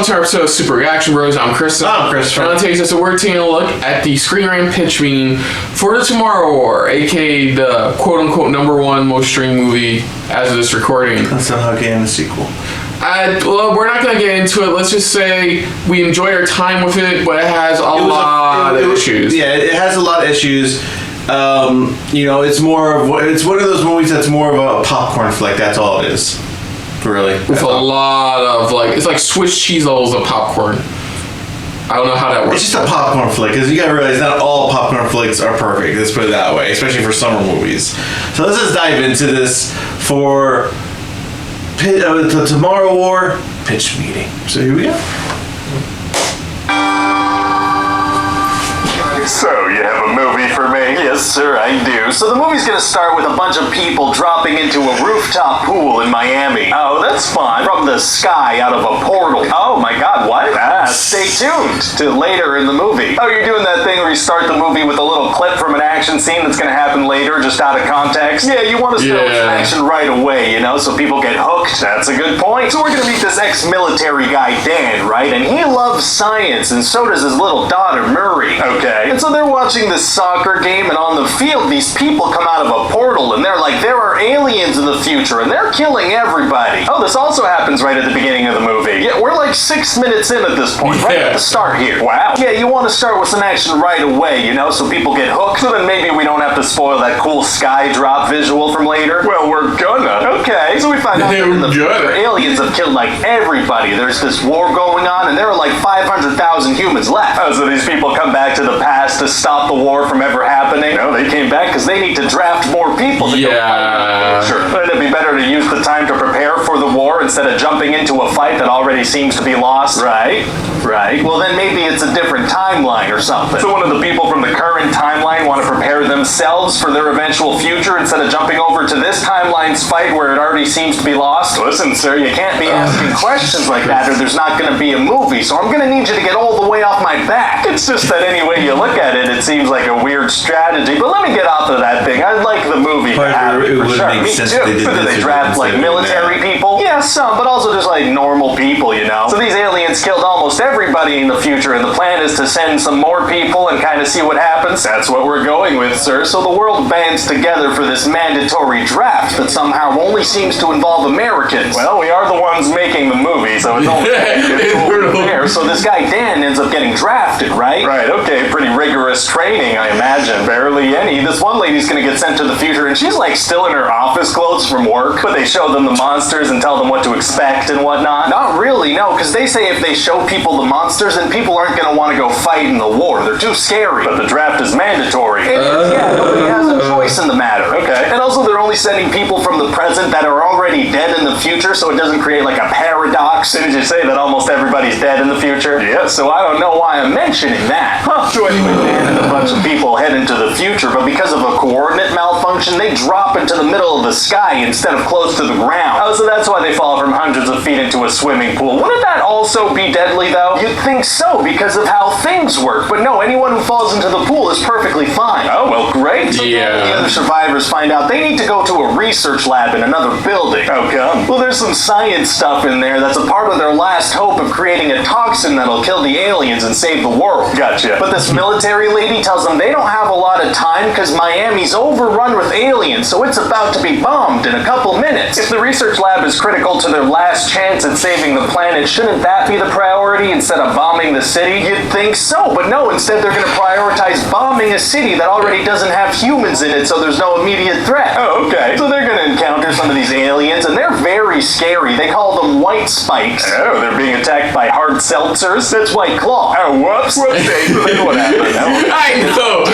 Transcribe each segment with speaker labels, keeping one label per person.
Speaker 1: welcome to our episode of Super Reaction Bros. I'm Chris.
Speaker 2: I'm Christopher.
Speaker 1: On today's episode, we're taking a look at the Screen Rant pitch meeting for the Tomorrow War, aka the quote-unquote #1 most streamed movie as of this recording.
Speaker 2: Let's somehow get in the sequel.
Speaker 1: Well, we're not going to get into it. Let's just say we enjoy our time with it, but it has a lot of issues.
Speaker 2: Yeah, it has a lot of issues. You know, it's one of those movies that's more of a popcorn flick. That's all it is. Really.
Speaker 1: With a lot of, it's like Swiss cheese levels of popcorn. I don't know how that works.
Speaker 2: It's just a popcorn flick, because you gotta realize not all popcorn flicks are perfect. Let's put it that way, especially for summer movies. So let's just dive into this for the Tomorrow War pitch meeting. So here we go.
Speaker 3: So, you have a movie for me? Yes, sir, I do. So the movie's gonna start with a bunch of people dropping into a rooftop pool in Miami. Oh, that's fun. From the sky, out of a portal. Oh my god, what? Stay tuned to later in the movie. Oh, you're doing that thing where you start the movie with a little clip from an action scene that's gonna happen later, just out of context? Yeah, you want to start with action right away, you know, so people get hooked. That's a good point. So we're gonna meet this ex-military guy, Dan, right? And he loves science, and so does his little daughter, Murray. Okay. And so they're watching this soccer game, and on the field, these people come out of a portal, and they're like, there are aliens in the future, and they're killing everybody. Oh, this also happens right at the beginning of the movie. Yeah, we're like 6 minutes in at this point, right at the start here. Wow. Yeah, you want to start with some action right away, you know, so people get hooked, so then maybe we don't have to spoil that cool sky drop visual from later. Well, we're gonna. Okay. So we find out that in the future, aliens have killed like everybody. There's this war going on, and there are like 500,000 humans left. Oh, so these people come back to the past to stop the war from ever happening? No, they came back because they need to draft more people to go fight. Sure. Wouldn't it be better to use the time to prepare for the war instead of jumping into a fight that already seems to be lost? Right. Well, then maybe it's a different timeline or something. So one of the people from the current timeline want to prepare themselves for their eventual future instead of jumping over to this timeline's fight where it already seems to be lost? Listen, sir, you can't be asking questions like that or there's not going to be a movie, so I'm going to need you to get all the way off my back. It's just that any way you look at it, it seems like a weird strategy, but let me get off of that thing. I'd like the movie to happen for sure. Me too. Do they draft like military people? Yeah, some, but also just like normal people, you know? So these aliens killed almost everybody in the future, and the plan is to send some more people and kind of see what happens. That's what we're going with, sir. So the world bands together for this mandatory draft that somehow only seems to involve Americans. Well, we are the ones making the movie, so it's only fair. So this guy Dan ends up getting drafted, right? Right, okay, pretty rigorous training, I imagine. Barely any. This one lady's gonna get sent to the future, and she's like still in her office clothes from work, but they show them the monsters and tell them what to expect and whatnot. Not really, no, because they say if they show people the monsters, then people aren't gonna want to go fight in the war. They're too scary. But the draft is mandatory. Yeah, nobody has a choice in the matter. Okay. And also they're only sending people from the present that are already dead in the future, so it doesn't create like a paradox. Didn't you say that almost everybody's dead in the future? Yeah, so I don't know why I'm mentioning that. So anyway, Dan and a bunch of people head into the future, but because of a coordinate malfunction, they drop into the middle of the sky instead of close to the ground. Oh, so that's why they fall from hundreds of feet into a swimming pool. Wouldn't that also be deadly, though? You'd think so, because of how things work. But no, anyone who falls into the pool is perfectly fine. Oh, well, great. So the other survivors find out they need to go to a research lab in another building. How come? Well, there's some science stuff in there that's a part of their last hope of creating a toxin that'll kill the aliens and save the world. Gotcha. But this military lady tells them they don't have a lot of time because Miami's overrun with aliens, so it's about to be bombed in a couple minutes. If the research lab is critical to their last chance at saving the planet, shouldn't that be the priority instead of bombing the city? You'd think so, but no, instead they're going to prioritize bombing a city that already doesn't have humans in it, so there's no immediate threat. Oh, okay. So they're going to encounter some of these aliens, and they're very scary. They call them white spikes. Oh, they're being attacked by hard seltzers? That's White Claw. Oh, whoops. Then what happened?
Speaker 1: I know.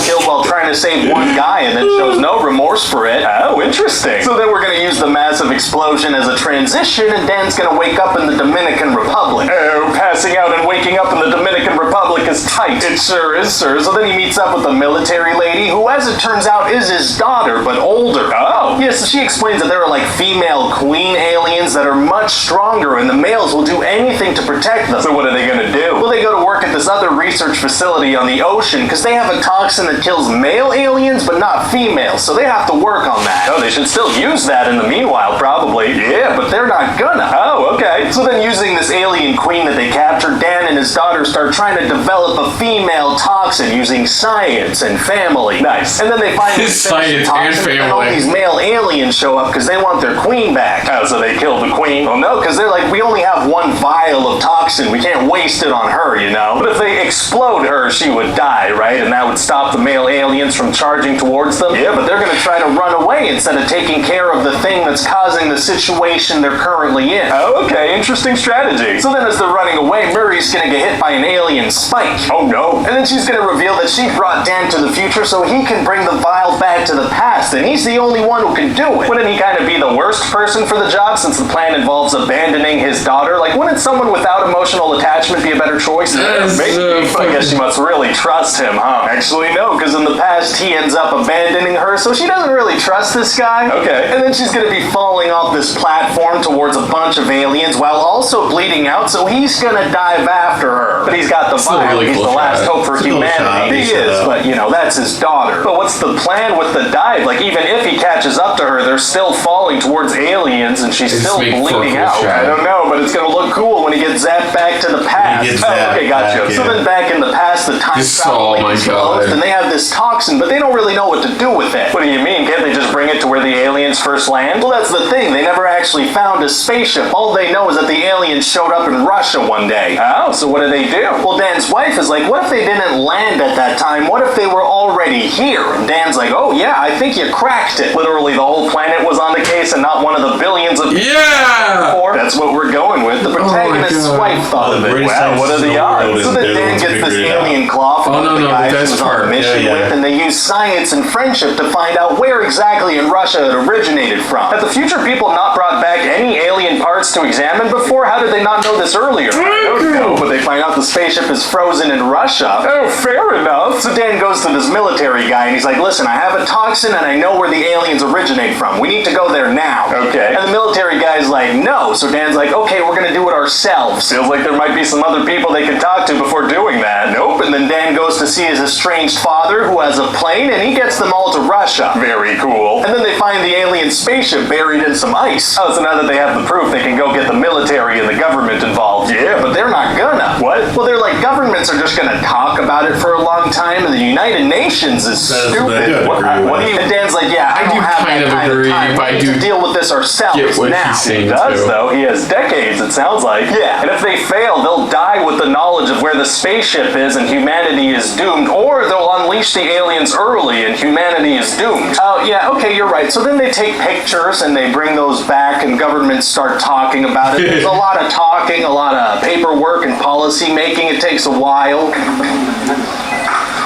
Speaker 3: Killed while trying to save one guy and then shows no remorse for it. Oh, interesting. So then we're going to use the massive explosion as a transition, and Dan's going to wake up in the Dominican Republic. Oh, passing out and waking up in the Dominican Republic is tight. It sure is, sir. So then he meets up with a military lady who, as it turns out, is his daughter, but older. Oh. Yes, so she explains that there are like female queen aliens that are much stronger, and the males will do anything to protect them. So what are they going to do? Well, they go to work at this other research research facility on the ocean because they have a toxin that kills male aliens but not females, so they have to work on that. Oh, they should still use that in the meanwhile, probably. Yeah, but they're not gonna. Oh, okay. So then using this alien queen that they captured, Dan and his daughter start trying to develop a female toxin using science and family. Nice. And then they find this
Speaker 1: science and family.
Speaker 3: And all these male aliens show up because they want their queen back. Oh, so they kill the queen? Well, no, because they're like, we only have one vial of toxin. We can't waste it on her, you know? But if they explode her, she would die, right? And that would stop the male aliens from charging towards them? Yeah, but they're going to try to run away instead of taking care of the thing that's causing the situation they're currently in. Oh, okay. Interesting strategy. So then as they're running away, Murray's going to get hit by an alien spike. Oh, no. And then she's going to reveal that she brought Dan to the future so he can bring the vial back to the past, and he's the only one who can do it. Wouldn't he kind of be the worst person for the job since the plan involves abandoning his daughter? Like, wouldn't someone without emotional attachment be a better choice? Maybe. I guess she must really trust him, huh? Actually, no, because in the past he ends up abandoning her, so she doesn't really trust this guy. Okay. And then she's gonna be falling off this platform towards a bunch of aliens while also bleeding out, so he's gonna dive after her. But he's got the vial.
Speaker 1: Really
Speaker 3: he's
Speaker 1: cool
Speaker 3: the last
Speaker 1: shot.
Speaker 3: hope for humanity. He is, but you know, that's his daughter. But what's the plan with the dive? Like, even if he catches up to her, they're still falling towards aliens and she's still bleeding out. I don't know, but it's gonna look cool when he gets zapped back to the past. Okay, gotcha. So then back in the past, the time traveling is closed, and they have this toxin, but they don't really know what to do with it. What do you mean? Can't they just bring it to where the aliens first land? Well, that's the thing. They never actually found a spaceship. All they know is that the aliens showed up in Russia one day. Oh, so what do they do? Well, Dan's wife is like, what if they didn't land at that time? What if they were already here? And Dan's like, oh yeah, I think you cracked it. Literally, the whole planet was on the case and not one of the billions of before. That's what we're going with. The protagonist's wife thought of it. Wow, what are the odds? So then Dan gets this alien claw from one of the guys he was on a mission with, and they use science and friendship to find out where exactly in Russia it originated from. Have the future people not brought back any alien parts to examine before? How did they not know this earlier? I don't know, but they find out the spaceship is frozen in Russia. Oh, fair enough. So Dan goes to this military guy, and he's like, listen, I have a toxin, and I know where the aliens originate from. We need to go there now. Okay. And the military guy's like, no. So Dan's like, okay, we're gonna do it ourselves. Feels like there might be some other people they could talk to before doing that. Nope. And then Dan goes to see his estranged father, who has a plane, and he gets them all to Russia. Very cool. And then they find the alien spaceship buried in some ice. Oh, so now that they have the proof, they can go get the military and the government involved. Yeah, but they're not gonna. What? Well, they're like, governments are just gonna talk about it for a long time, and the United Nations is stupid. What do you? And Dan's like, yeah, I don't have that kind of time. We need to deal with this ourselves now. He does, though. He has decades, it sounds like. Yeah. And if they fail, they'll die with the knowledge of where the spaceship is and humanity is doomed, or they'll unleash the aliens early and humanity is doomed. Oh, yeah, okay, you're right. So then they take pictures and they bring those back and governments start talking about it. There's a lot of talking, a lot of paperwork and policy making. It takes a while.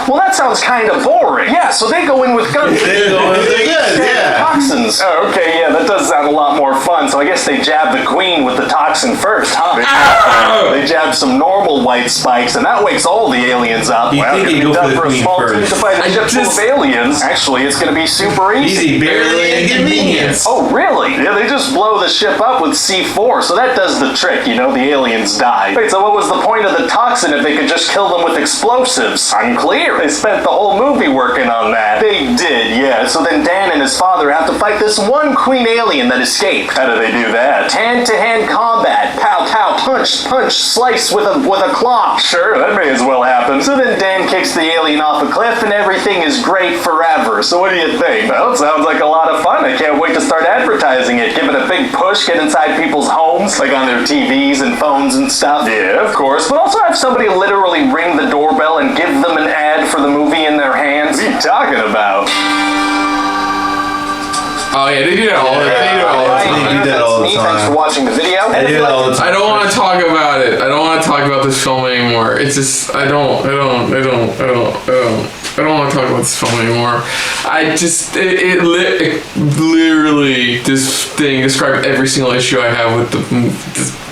Speaker 3: Well, that sounds kind of boring. Yeah, so they go in with guns.
Speaker 2: They go in with their guns, yeah.
Speaker 3: Toxins. Oh, okay, yeah, that does sound a lot more fun. So I guess they jab the queen with the toxin first, huh? They jab some normal white spikes, and that wakes all the aliens up.
Speaker 2: You think you go for the queen first?
Speaker 3: To fight a ship full of aliens. Actually, it's going to be super easy.
Speaker 2: Barely inconvenience.
Speaker 3: Oh, really? Yeah, they just blow the ship up with C4, so that does the trick, you know, the aliens die. Wait, so what was the point of the toxin if they could just kill them with explosives? Unclear. They spent the whole movie working on that. They did, yeah. So then Dan and his father have to fight this one queen alien that escaped. How do they do that? Hand-to-hand combat. Pow, pow, punch, punch, slice with a claw. Sure, that may as well happen. So then Dan kicks the alien off a cliff and everything is great forever. So what do you think? Well, it sounds like a lot of fun. I can't wait to start advertising it. Give it a big push, get inside people's homes, like on their TVs and phones and stuff. Yeah, of course. But also have somebody literally ring the doorbell and give them an ad for the movie in their hands. What are you talking about?
Speaker 1: Oh yeah, they do that all the time.
Speaker 2: They do that all the time.
Speaker 3: Thanks for watching the video.
Speaker 2: They do that all the time.
Speaker 1: I don't want to talk about it. I don't want to talk about this film anymore. It's just I don't want to talk about this film anymore. I just it literally this thing described every single issue I have with the.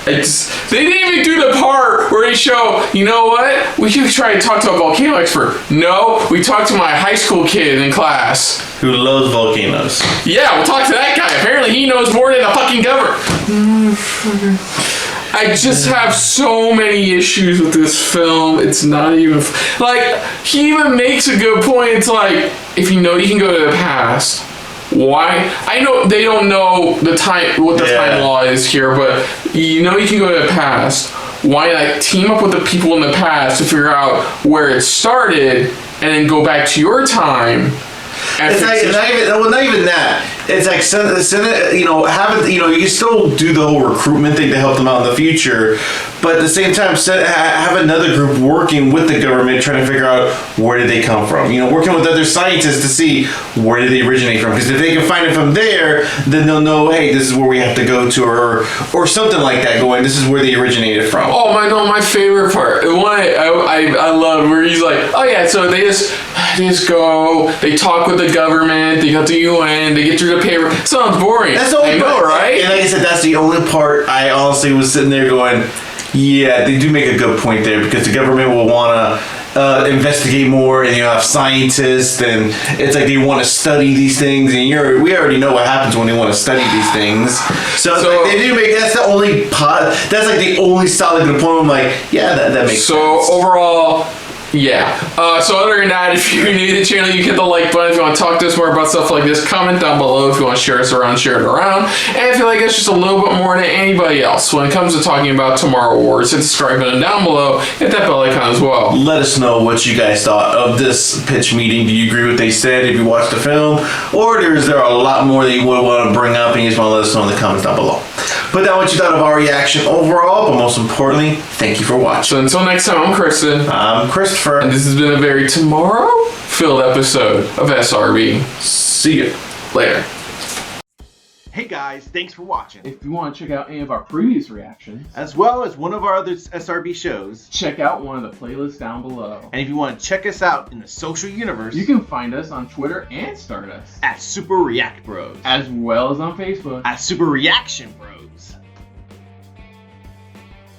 Speaker 1: They didn't even do the part where they show, you know what? We could try to talk to a volcano expert. No, we talked to my high school kid in class.
Speaker 2: Who loves volcanoes.
Speaker 1: Yeah, we'll talk to that guy. Apparently he knows more than the fucking government. I just have so many issues with this film. It's not even like he even makes a good point. It's like if you know you can go to the past, why? I know they don't know the time what the time law is here, but you know you can go to the past. Why not team up with the people in the past to figure out where it started and then go back to your time?
Speaker 2: It's not even that. It's like you can still do the whole recruitment thing to help them out in the future, but at the same time, have another group working with the government trying to figure out where did they come from. Working with other scientists to see where did they originate from. Because if they can find it from there, then they'll know, hey, this is where we have to go to, or something like that. This is where they originated from.
Speaker 1: Oh my favorite part. The one I love where he's like, oh yeah, so they just go, they talk with the government, they go to UN, they get through the paper. Sounds boring.
Speaker 2: That's the only part,
Speaker 1: right?
Speaker 2: And like I said, that's the only part I honestly was sitting there going, yeah, they do make a good point there, because the government will want to investigate more, and have scientists, and it's like they want to study these things, and we already know what happens when they want to study these things. So it's like they do make, that's the only that's like the only solid good point. I'm like, yeah, that makes sense.
Speaker 1: So overall, yeah. So other than that, if you're new to the channel, you hit the like button. If you want to talk to us more about stuff like this, comment down below. If you want to share us around, share it around. And if you like us just a little bit more than anybody else when it comes to talking about Tomorrow Wars, hit the subscribe button down below. Hit that bell icon as well.
Speaker 2: Let us know what you guys thought of this pitch meeting. Do you agree with what they said if you watched the film? Or is there a lot more that you would want to bring up and you just want to let us know in the comments down below? Put down what you thought of our reaction overall, but most importantly, thank you for watching.
Speaker 1: So until next time, I'm Kristen.
Speaker 2: I'm Christopher.
Speaker 1: And this has been a very tomorrow-filled episode of SRB.
Speaker 2: See ya.
Speaker 1: Later.
Speaker 4: Hey guys, thanks for watching.
Speaker 1: If you want to check out any of our previous reactions,
Speaker 4: as well as one of our other SRB shows,
Speaker 1: check out one of the playlists down below.
Speaker 4: And if you want to check us out in the social universe,
Speaker 1: you can find us on Twitter and Stardust
Speaker 4: at Super React Bros,
Speaker 1: as well as on Facebook
Speaker 4: at Super Reaction Bros.